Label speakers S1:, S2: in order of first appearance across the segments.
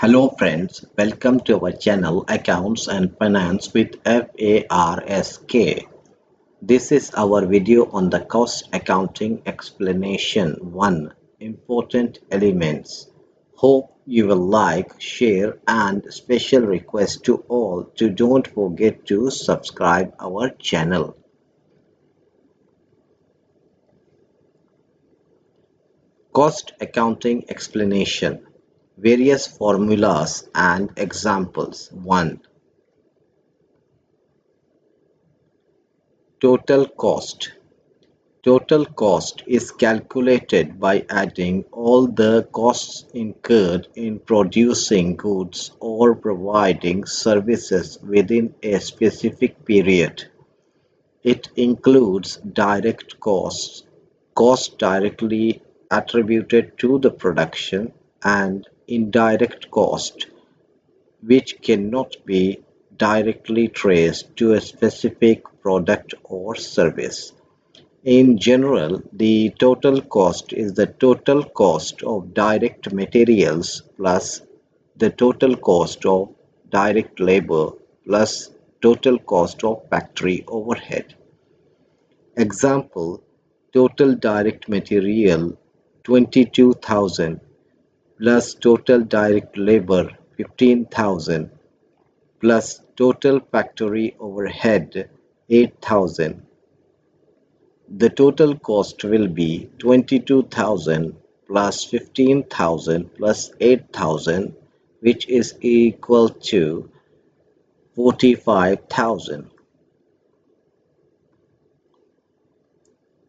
S1: Hello friends, welcome to our channel Accounts and Finance with FARSK. This is our video on the cost accounting explanation 1 important elements. Hope you will like, share and special request to all to don't forget to subscribe our channel. Cost accounting explanation. Various formulas and examples. 1. Total cost. Total cost is calculated by adding all the costs incurred in producing goods or providing services within a specific period. It includes direct costs, costs directly attributed to the production, and indirect cost, which cannot be directly traced to a specific product or service. In general, the total cost is the total cost of direct materials plus the total cost of direct labor plus total cost of factory overhead. Example: total direct material 22,000 plus total direct labor 15,000 plus total factory overhead 8,000. The total cost will be 22,000 plus 15,000 plus 8,000, which is equal to 45,000.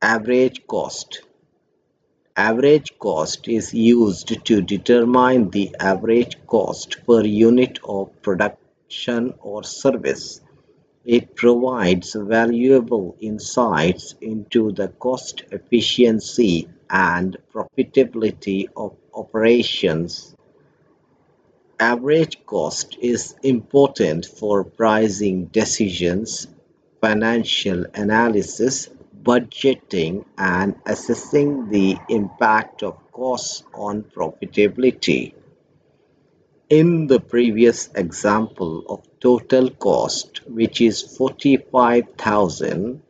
S1: Average cost. Average cost is used to determine the average cost per unit of production or service. It provides valuable insights into the cost efficiency and profitability of operations. Average cost is important for pricing decisions, financial analysis, budgeting, and assessing the impact of costs on profitability. In the previous example of total cost, which is 45,000,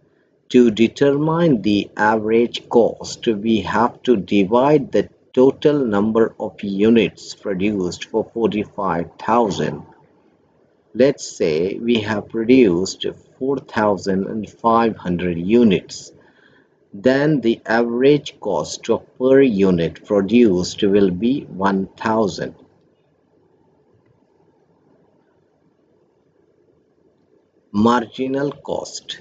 S1: to determine the average cost, we have to divide the total number of units produced for 45,000. Let's say we have produced 4,500 units. Then the average cost of per unit produced will be 1,000. Marginal cost.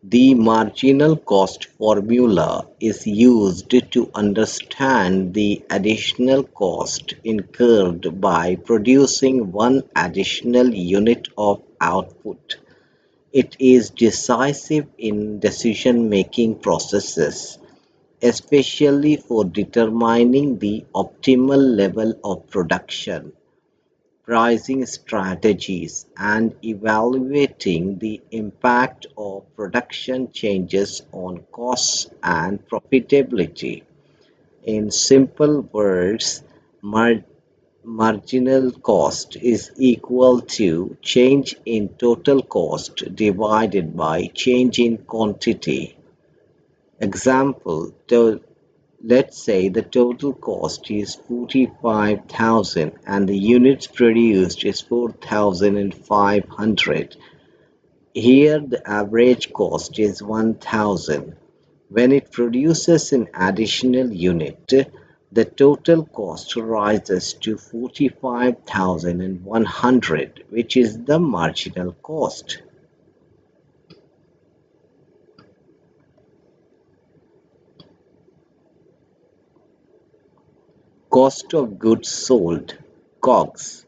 S1: The marginal cost formula is used to understand the additional cost incurred by producing one additional unit of output. It is decisive in decision-making processes, especially for determining the optimal level of production, pricing strategies, and evaluating the impact of production changes on costs and profitability. In simple words, marginal cost is equal to change in total cost divided by change in quantity. Example: let's say the total cost is 45,000 and the units produced is 4,500. Here the average cost is 1,000. When it produces an additional unit, the total cost rises to 45,100, which is the marginal cost. Cost of goods sold, Cogs.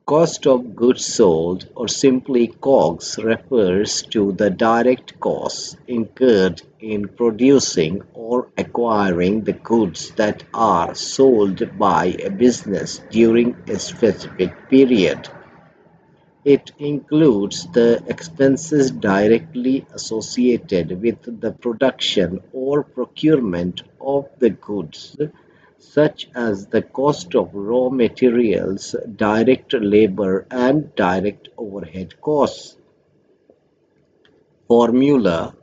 S1: Cost of goods sold, or simply Cogs, refers to the direct costs incurred in producing or acquiring the goods that are sold by a business during a specific period. It includes the expenses directly associated with the production or procurement of the goods, such as the cost of raw materials, direct labor, and direct overhead costs. Formula: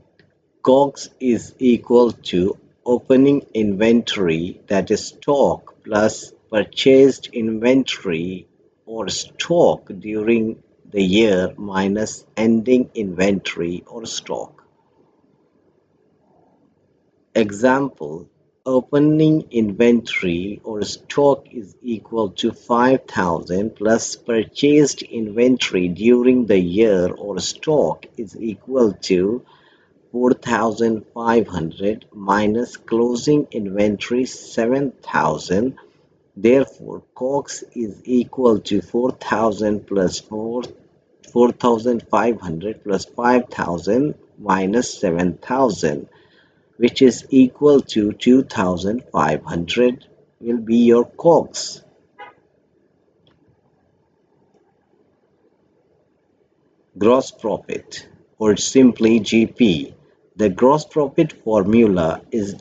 S1: Cogs is equal to opening inventory, that is stock, plus purchased inventory or stock during the year minus ending inventory or stock. Example: opening inventory or stock is equal to 5,000 plus purchased inventory during the year or stock is equal to 4,500 minus closing inventory 7,000. Therefore, Cox is equal to 4,000 plus 4,500 plus 5,000 minus 7,000, which is equal to 2,500 will be your Cox. Gross profit, or simply GP. The gross profit formula is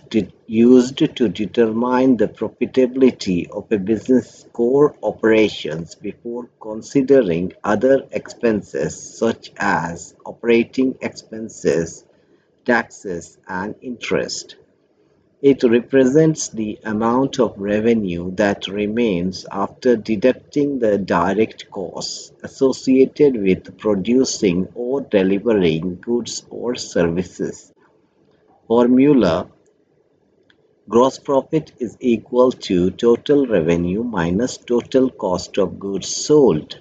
S1: used to determine the profitability of a business' core operations before considering other expenses such as operating expenses, taxes, and interest. It represents the amount of revenue that remains after deducting the direct costs associated with producing or delivering goods or services. Formula: gross profit is equal to total revenue minus total cost of goods sold.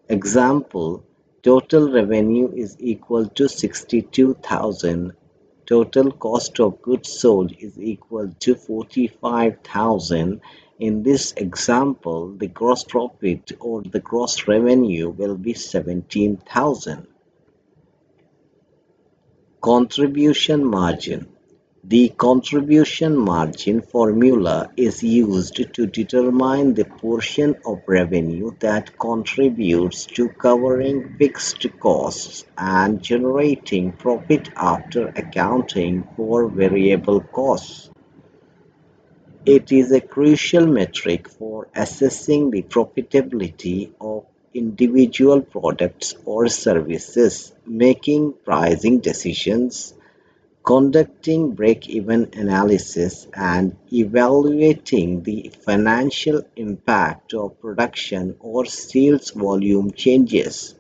S1: Example: total revenue is equal to 62,000. Total cost of goods sold is equal to 45,000. In this example, the gross profit or the gross revenue will be 17,000. Contribution margin. The contribution margin formula is used to determine the portion of revenue that contributes to covering fixed costs and generating profit after accounting for variable costs. It is a crucial metric for assessing the profitability of individual products or services, making pricing decisions, conducting break-even analysis, and evaluating the financial impact of production or sales volume changes.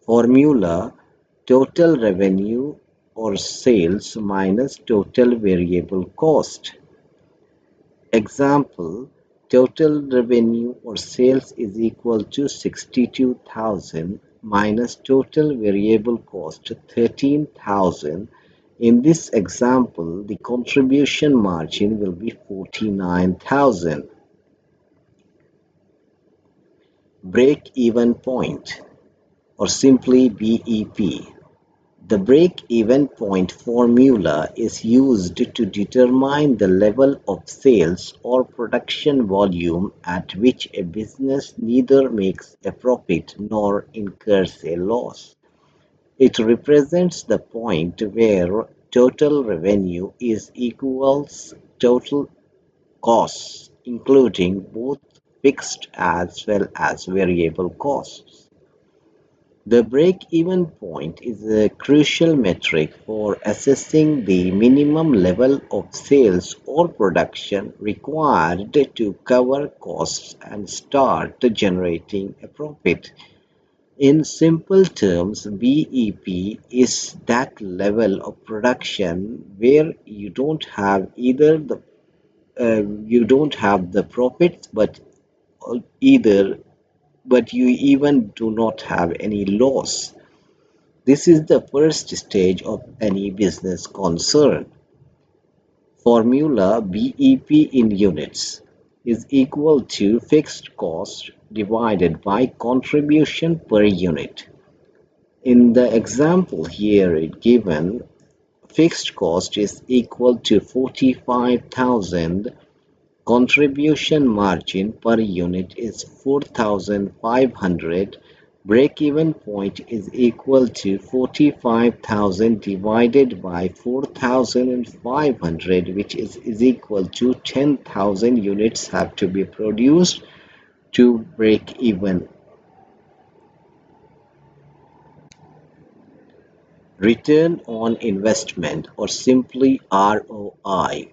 S1: Formula: total revenue or sales minus total variable cost. Example: total revenue or sales is equal to 62,000 minus total variable cost 13,000. In this example, the contribution margin will be 49,000. Break-even point, or simply BEP. The break-even point formula is used to determine the level of sales or production volume at which a business neither makes a profit nor incurs a loss. It represents the point where total revenue is equals total costs, including both fixed as well as variable costs. The break-even point is a crucial metric for assessing the minimum level of sales or production required to cover costs and start generating a profit. In simple terms, BEP is that level of production where you don't have the profits, either but you even do not have any loss. This is the first stage of any business concern. Formula: BEP in units is equal to fixed cost divided by contribution per unit. In the example here given, fixed cost is equal to 45,000. Contribution margin per unit is 4,500. Break-even point is equal to 45,000 divided by 4,500, which is equal to 10,000 units have to be produced to break even. Return on investment, or simply ROI.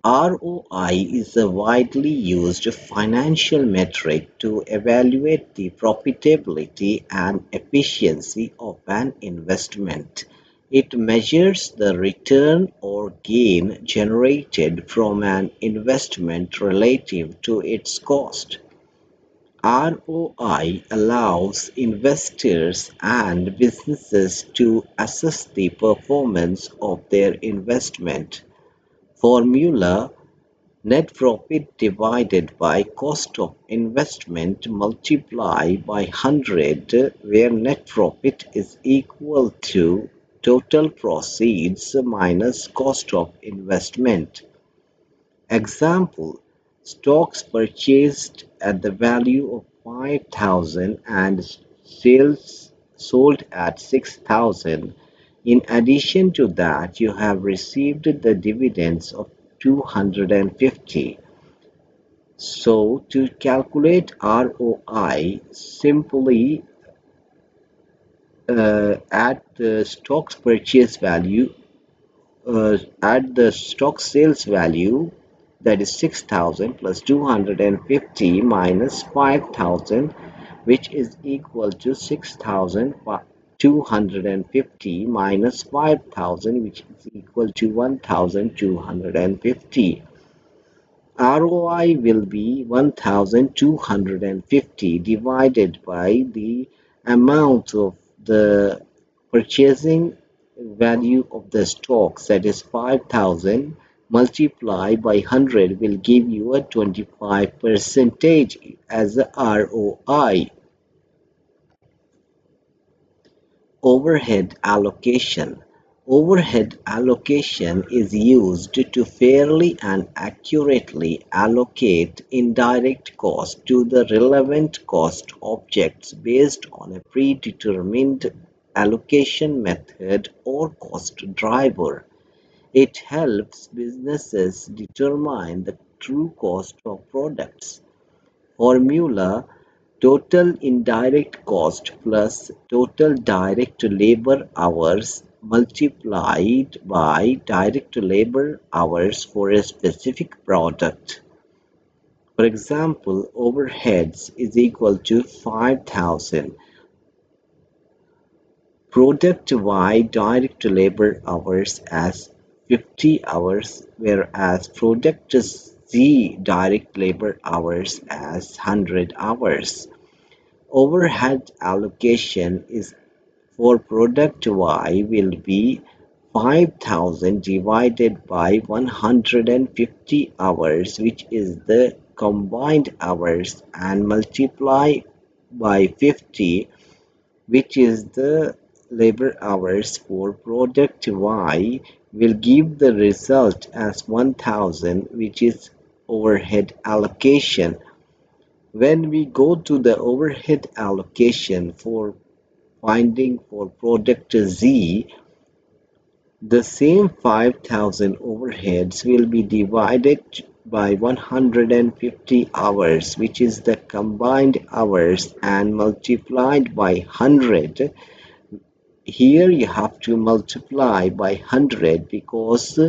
S1: ROI is a widely used financial metric to evaluate the profitability and efficiency of an investment. It measures the return or gain generated from an investment relative to its cost. ROI allows investors and businesses to assess the performance of their investment. Formula: net profit divided by cost of investment multiplied by 100, where net profit is equal to total proceeds minus cost of investment. Example: stocks purchased at the value of 5,000 and sales sold at 6,000. In addition to that, you have received the dividends of 250. So to calculate ROI, simply add the stock's purchase value, add the stock sales value, that is 6,000 plus 250 minus 5,000, which is equal to 6,250 minus 5,000, which is equal to 1,250. ROI will be 1,250 divided by the amount of the purchasing value of the stocks, that is 5,000, multiplied by 100 will give you a 25 percentage as a ROI. Overhead allocation. Overhead allocation is used to fairly and accurately allocate indirect costs to the relevant cost objects based on a predetermined allocation method or cost driver. It helps businesses determine the true cost of products. Formula: total indirect cost plus total direct labor hours multiplied by direct labor hours for a specific product. For example, overheads is equal to 5,000 product Y direct labor hours as 50 hours, whereas product Z direct labor hours as 100 hours. Overhead allocation is for product Y will be 5,000 divided by 150 hours, which is the combined hours, and multiply by 50, which is the labor hours for product Y, will give the result as 1,000, which is overhead allocation. When we go to the overhead allocation for finding for product Z, the same 5,000 overheads will be divided by 150 hours, which is the combined hours, and multiplied by 100. Here you have to multiply by 100 because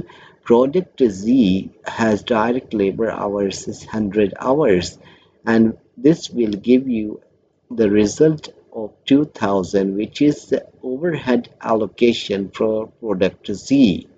S1: product Z has direct labor hours is 100 hours, and this will give you the result of 2,000, which is the overhead allocation for product Z.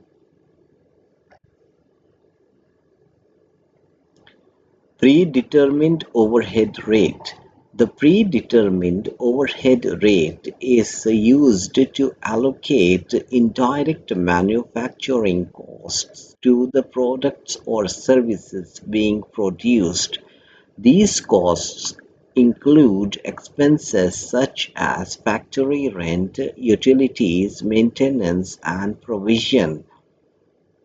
S1: Predetermined overhead rate. The predetermined overhead rate is used to allocate indirect manufacturing costs to the products or services being produced. These costs include expenses such as factory rent, utilities, maintenance, and provision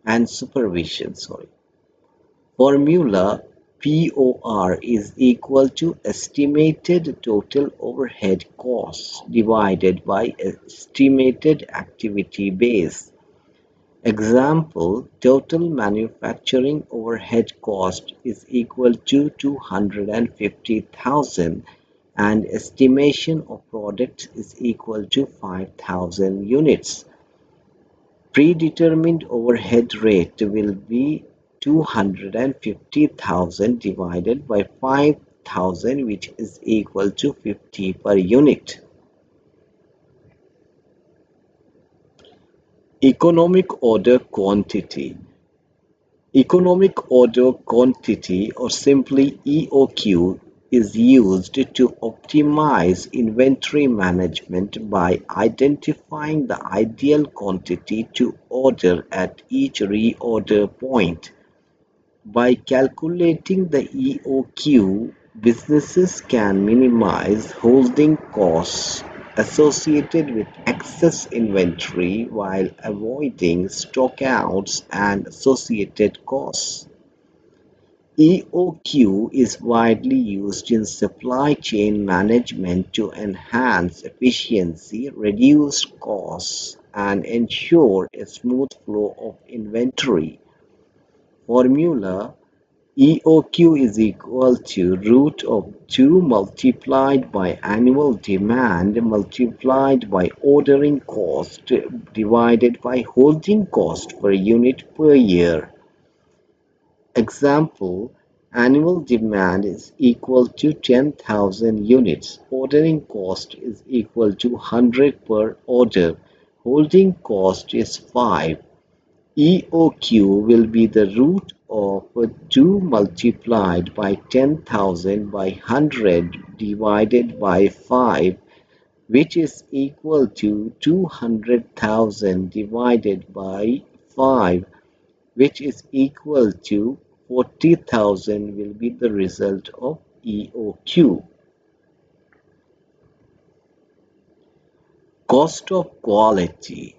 S1: and supervision. Formula: POR is equal to estimated total overhead costs divided by estimated activity base. Example, total manufacturing overhead cost is equal to 250,000 and estimation of products is equal to 5,000 units. Predetermined overhead rate will be 250,000 divided by 5,000, which is equal to 50 per unit. Economic order quantity. Economic order quantity, or simply EOQ, is used to optimize inventory management by identifying the ideal quantity to order at each reorder point. By calculating the EOQ, businesses can minimize holding costs associated with excess inventory while avoiding stockouts and associated costs. EOQ is widely used in supply chain management to enhance efficiency, reduce costs, and ensure a smooth flow of inventory. Formula: EOQ is equal to root of 2 multiplied by annual demand multiplied by ordering cost divided by holding cost per unit per year. Example: annual demand is equal to 10,000 units. Ordering cost is equal to 100 per order. Holding cost is 5. EOQ will be the root of 2 multiplied by 10,000 by 100 divided by 5, which is equal to 200,000 divided by 5, which is equal to 40,000 will be the result of EOQ. Cost of quality.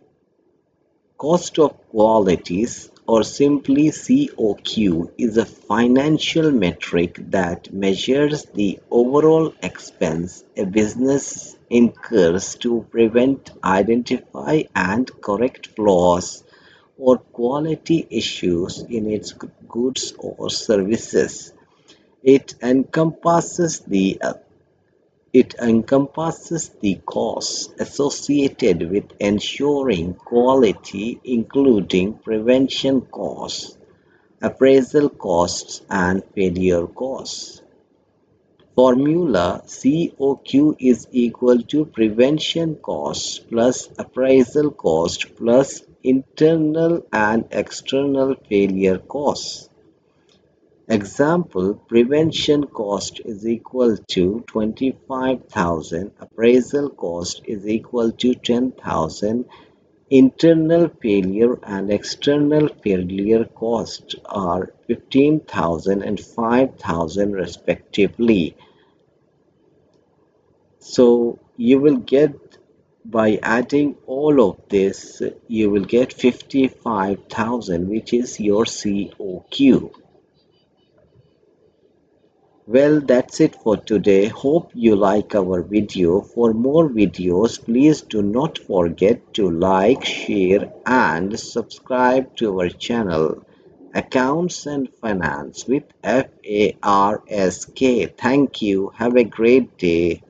S1: Cost of qualities, or simply COQ, is a financial metric that measures the overall expense a business incurs to prevent, identify, and correct flaws or quality issues in its goods or services. It encompasses the it encompasses the costs associated with ensuring quality, including prevention costs, appraisal costs, and failure costs. Formula: COQ is equal to prevention costs plus appraisal cost plus internal and external failure costs. Example: prevention cost is equal to 25,000, appraisal cost is equal to 10,000, internal failure and external failure costs are 15,000 and 5,000 respectively. So you will get, by adding all of this, you will get 55,000, which is your COQ. Well, that's it for today. Hope you like our video. For more videos, please do not forget to like, share, and subscribe to our channel, Accounts and Finance with FARSK. Thank you. Have a great day.